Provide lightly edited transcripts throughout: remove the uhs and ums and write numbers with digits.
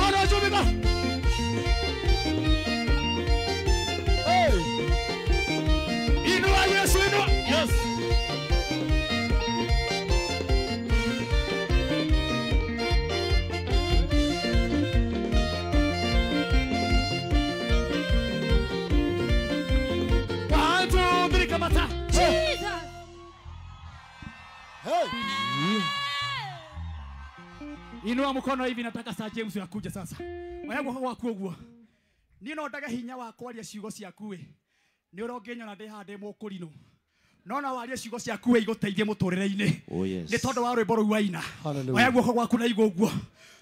mikono juu, mikono. Inua Yesu, inua. Yes. One, two, three, kamata. Jesus. Inua mkono hivi, nataka Sir James akuje sasa. Wayangu kwa kuogua. Nino ndaga hinya wa kwaria ciugo ciakuwe. Ni urongenya na ndihande mukurino. Nona waria ciugo ciakuwe iguteithie muturire-ini. Oh yes. Ni tondu wa rwimbo ruu waina. Wayangu kwa gwaku na iguguo.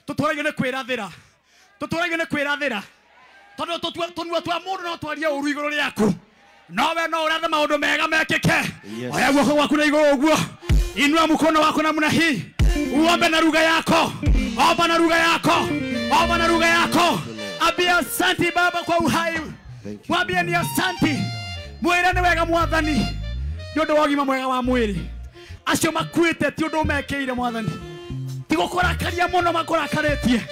Tuturagie ni kwirathira. Tuturagie ni kwirathira. Tondu tunua twa mundu no twarie uru iguru riaku. Nowe no urathe maundu mega mekike. Wayangu kwa gwaku na iguguo. Inua mkono wako namna hii. Uombe na lugha yako. Omba na lugha yako. Omba na lugha yako. Abia asante Baba kwa uhai. Mwambie ni asante. Mwire ni wega Mwathani. Ndio wagima mwega wa mwiri. Acio makuite ti undu mekeire Mwathani. Ti gukurakaria muno makurakaretie.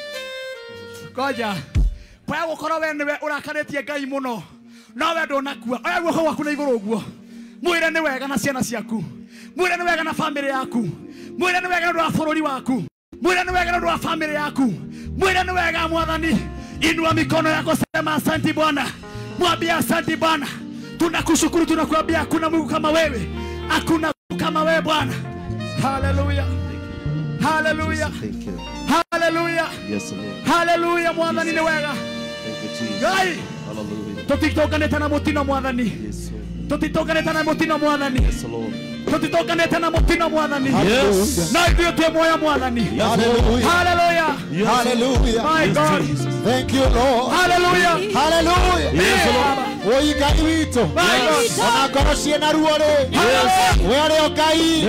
Koja. Kwa gukora we niwe urakaretie Ngai muno. Nawe ndonakua. Oya guoko gwaku na iguru guo. Mwire ni wega na ciana ciaku. Mwire ni wega na family yaku. Mwire ni wega na bururi waku. Mwire ni wega na family yaku. Mwire ni wega Mwathani. Inua mikono yako, sema asante Bwana. Mwambie asante Bwana. Tunakushukuru, tunakuambia hakuna Mungu kama wewe. Hakuna Mungu kama wewe Bwana. Hallelujah. Hallelujah. Thank you. Hallelujah. Yes, Lord. Hallelujah. Mwathani ni wega. Thank you, Jesus. Gai. Hallelujah. Tutitokaneta na mutino Mwathani. Yes, Lord. Tutitokaneta na mutino Mwathani. Yes, Lord. Tutitokaneta na mutino Mwathani. Yes. Na ndio tu moyo Mwathani. Hallelujah. Hallelujah. Yes. Hallelujah. My God. Thank you, Lord. Hallelujah. Hallelujah. Yes, Lord. Oi Ngai witũ. Yes. Ona ngoro ciĩna ruo rĩ. Yes. We ũrĩ o Ngai.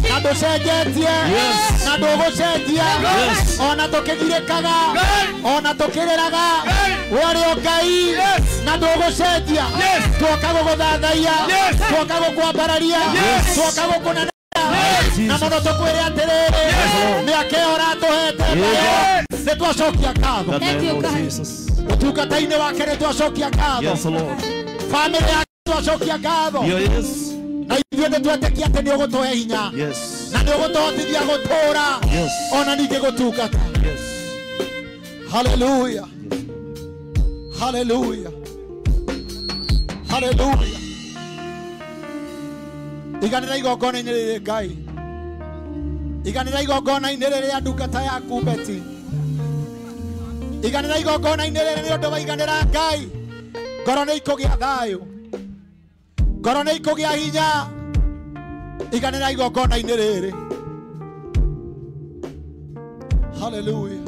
Na ndũcenjetie. Na ndũgũcenjia. Ona tũkĩgirĩkaga. Ona tũkĩrĩraga. We ũrĩ o Ngai. Na ndũgũcenjia. Twoka gũgũthathaiya. Twoka gũkwambararia. Twoka gũkũnene. Na mũno tũkwĩre atĩrĩrĩ. Mĩaka ĩyo ũratũhete nayo. Nĩ twacokia ngatho. Thank you, God. Ũtungata-inĩ wake nĩ twacokia ngatho. Yes, Lord. Family yake twacokia ngatho. Yes. Na ithuĩ nĩ twetĩkia atĩ nĩ ũgũtũhe hinya. Yes. Na nĩ ũgũtũhotithia gũtũũra. Yes. Ona ningĩ gũtungata. Yes. Hallelujah. Hallelujah. Hallelujah. Iganĩra igongona-inĩ rĩrĩ Ngai. Iganĩra igongona-inĩ rĩrĩ ndungata yaku Beti. Iganĩra igongona-inĩ rĩrĩ nĩ ũndũ wa iganĩra Ngai. Ngoro nĩ ikũgĩa thayũ. Ngoro nĩ ikũgĩa hinya. Iganĩra igongona-inĩ rĩrĩ. Hallelujah.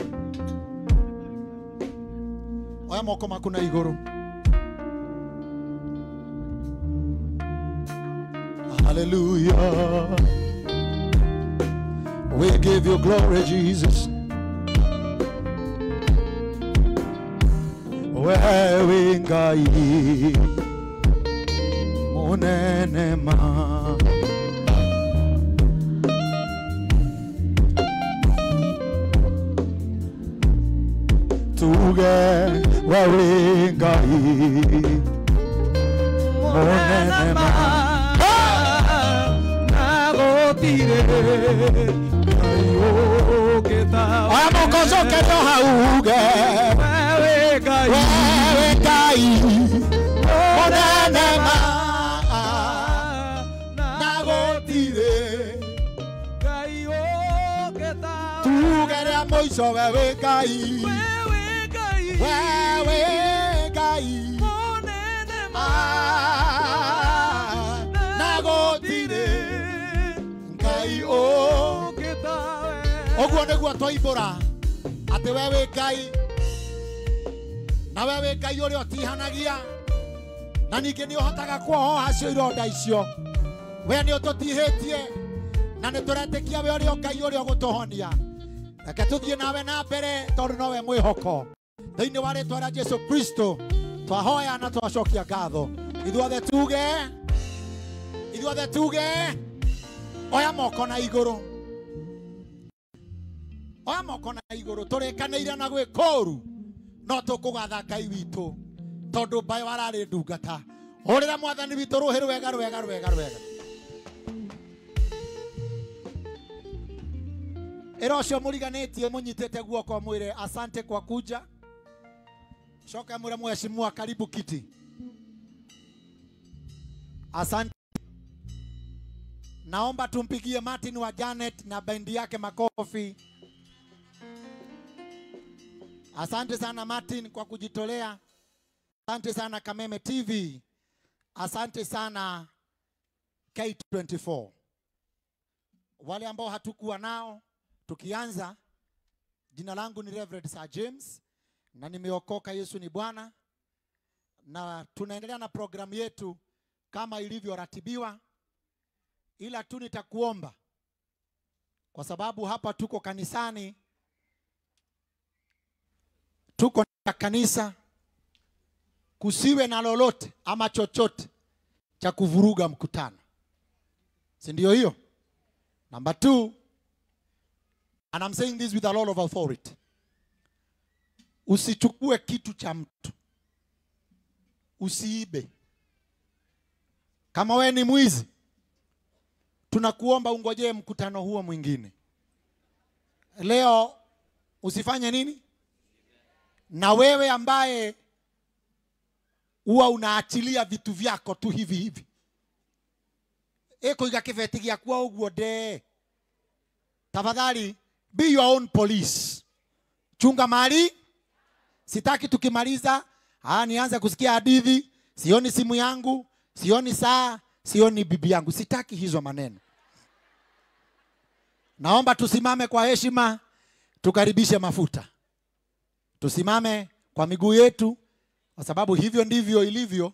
Oya moko maku na igũrũ. Hallelujah. We give you glory, Jesus. Wewe Ngai munene ma. Tuge wewe Ngai munene ma. Amokozo que no hauge. Wewe Ngai monene ma. Nagotire. Tugere a moiso wewe Ngai. Wewe Ngai monene ma. Nagotire. Ngai o oguo nĩguo twaibũra atĩ wewe Ngai na wewe Ngai ũrĩa ũtihanagia na ningĩ nĩ ũhotaga kuohoha cio ironda icio. We nĩ ũtũtihĩtie na nĩ tũretĩkia we ũrĩa Ngai ũrĩa ũgũtũhonia. Reke tũthiĩ nawe na mbere tondũ nowe mwĩhoko. Thĩinĩ wa rĩĩtwa rĩa Jesũ Kristo twahoya na twacokia ngatho. Ithuothe tuge oya moko na igũrũ. moko na iguru turekanĩire na gwĩkoru no tukugatha Ngai witũ tondu mbayo ararĩ ndungata hũrĩra mwathani witũ rũhĩ rwega rwega rwega rwega Erosho mũriganĩtie mũnyitĩte guoko mwĩre asante kwa kuja shoka mwĩre mheshimiwa karibu kiti asante naomba tumpigie Martin wa Janet na bendi yake makofi asante sana Martin kwa kujitolea asante sana Kameme TV asante sana K24 wale ambao hatukuwa nao tukianza jina langu ni Reverend Sir James na nimeokoka Yesu ni Bwana na tunaendelea na programu yetu kama ilivyoratibiwa ila tu nitakuomba kwa sababu hapa tuko kanisani tuko na kanisa kusiwe na lolote ama chochote cha kuvuruga mkutano si ndio hiyo number 2 and I'm saying this with a lot of authority usichukue kitu cha mtu usiibe kama wewe ni mwizi tunakuomba ungojee mkutano huo mwingine leo usifanye nini na wewe ambaye huwa unaachilia vitu vyako tu hivi hivi kuiga kibeti gĩaku uguo de tafadhali be your own police chunga mali sitaki tukimaliza nianze kusikia hadithi sioni simu yangu sioni saa sioni bibi yangu sitaki hizo maneno naomba tusimame kwa heshima tukaribishe mafuta tusimame kwa miguu yetu kwa sababu hivyo ndivyo ilivyo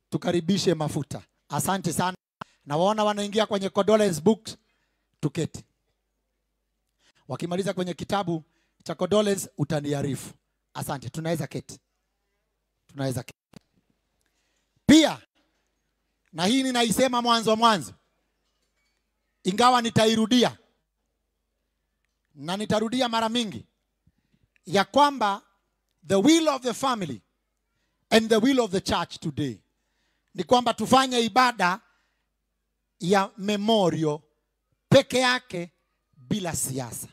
tukaribishe mafuta asante sana na waona wanaingia kwenye condolence book tuketi wakimaliza kwenye kitabu cha condolence utaniarifu asante tunaweza keti pia na hii ninaisema mwanzo ingawa nitairudia na nitarudia mara mingi ya kwamba the will of the family and the will of the church today ni kwamba tufanye ibada ya memorial peke yake bila siasa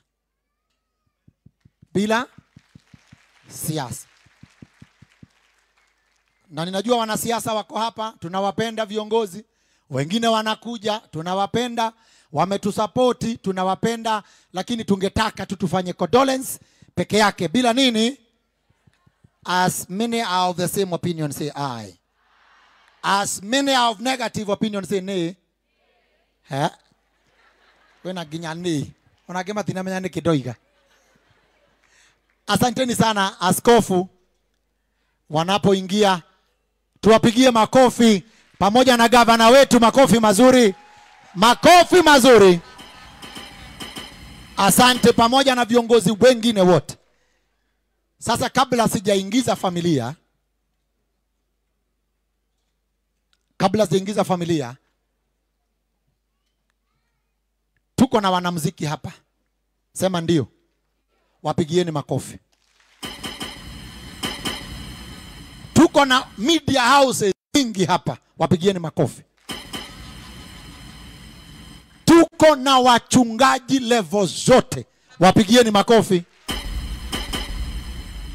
na ninajua wanasiasa wako hapa tunawapenda viongozi wengine wanakuja tunawapenda wametusapoti tunawapenda lakini tungetaka tufanye condolence peke yake bila nini as many are of the same opinion say aye as many are of negative opinion say nay wena ginyani onagema tinamenya ni kidoiga asanteni sana askofu wanapoingia tuwapigie makofi pamoja na gavana wetu makofi mazuri asante pamoja na viongozi wengine wote sasa kabla sijaingiza familia tuko na wanamuziki hapa sema ndio wapigieni makofi tuko na media houses nyingi hapa wapigieni makofi tuko na wachungaji level zote wapigieni makofi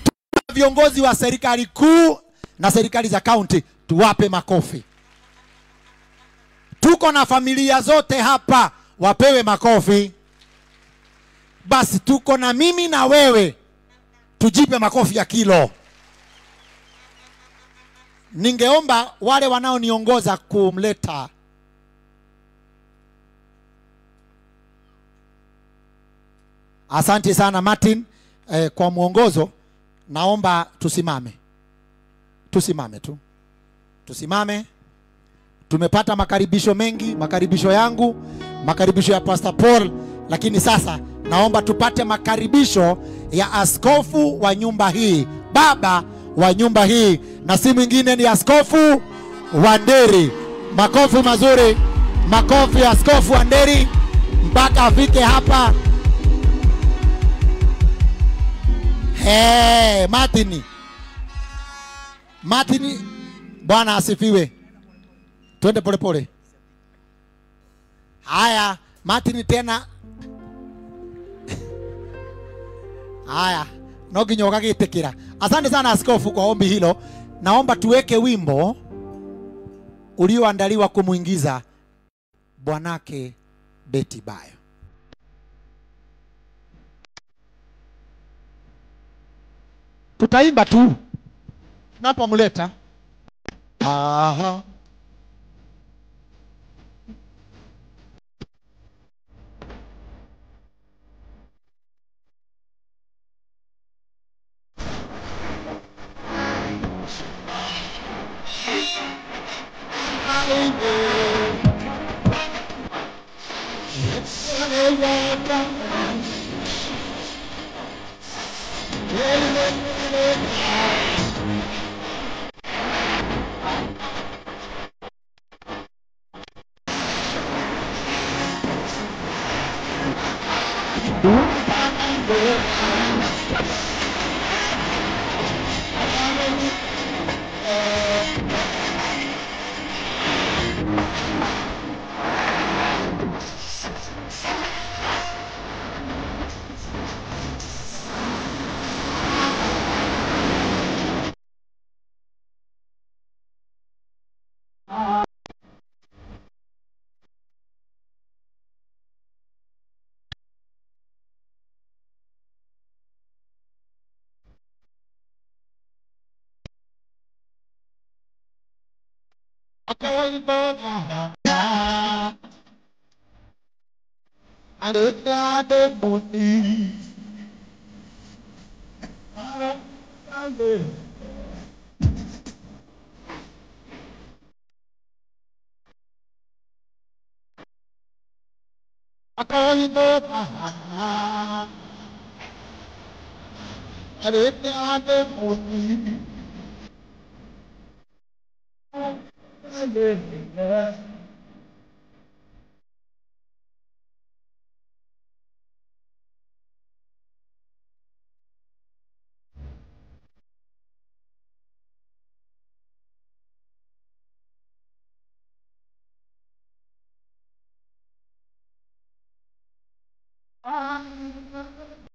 tuko viongozi wa serikali kuu na serikali za county tuwape makofi tuko na familia zote hapa wapewe makofi basi tuko na mimi na wewe tujipe makofi ya kilo ningeomba wale wanaoniongoza kumleta asante sana Martin kwa mwongozo naomba tusimame tumepata makaribisho mengi makaribisho yangu makaribisho ya Pastor Paul lakini sasa naomba tupate makaribisho ya askofu wa nyumba hii baba wa nyumba hii na si mwingine ni askofu Wanderi makofi mazuri makofi ya askofu Wanderi mpaka afike hapa Martin. Martin, Bwana asifiwe. Twende pole pole. Haya, Martin tena. Haya, no ginyoga gitikira. Asante sana askofu kwa ombi hilo. Naomba tuweke wimbo ulioandaliwa kumuingiza bwanake Betty Bayo. Tutaimba tu tunapomleta. Aha.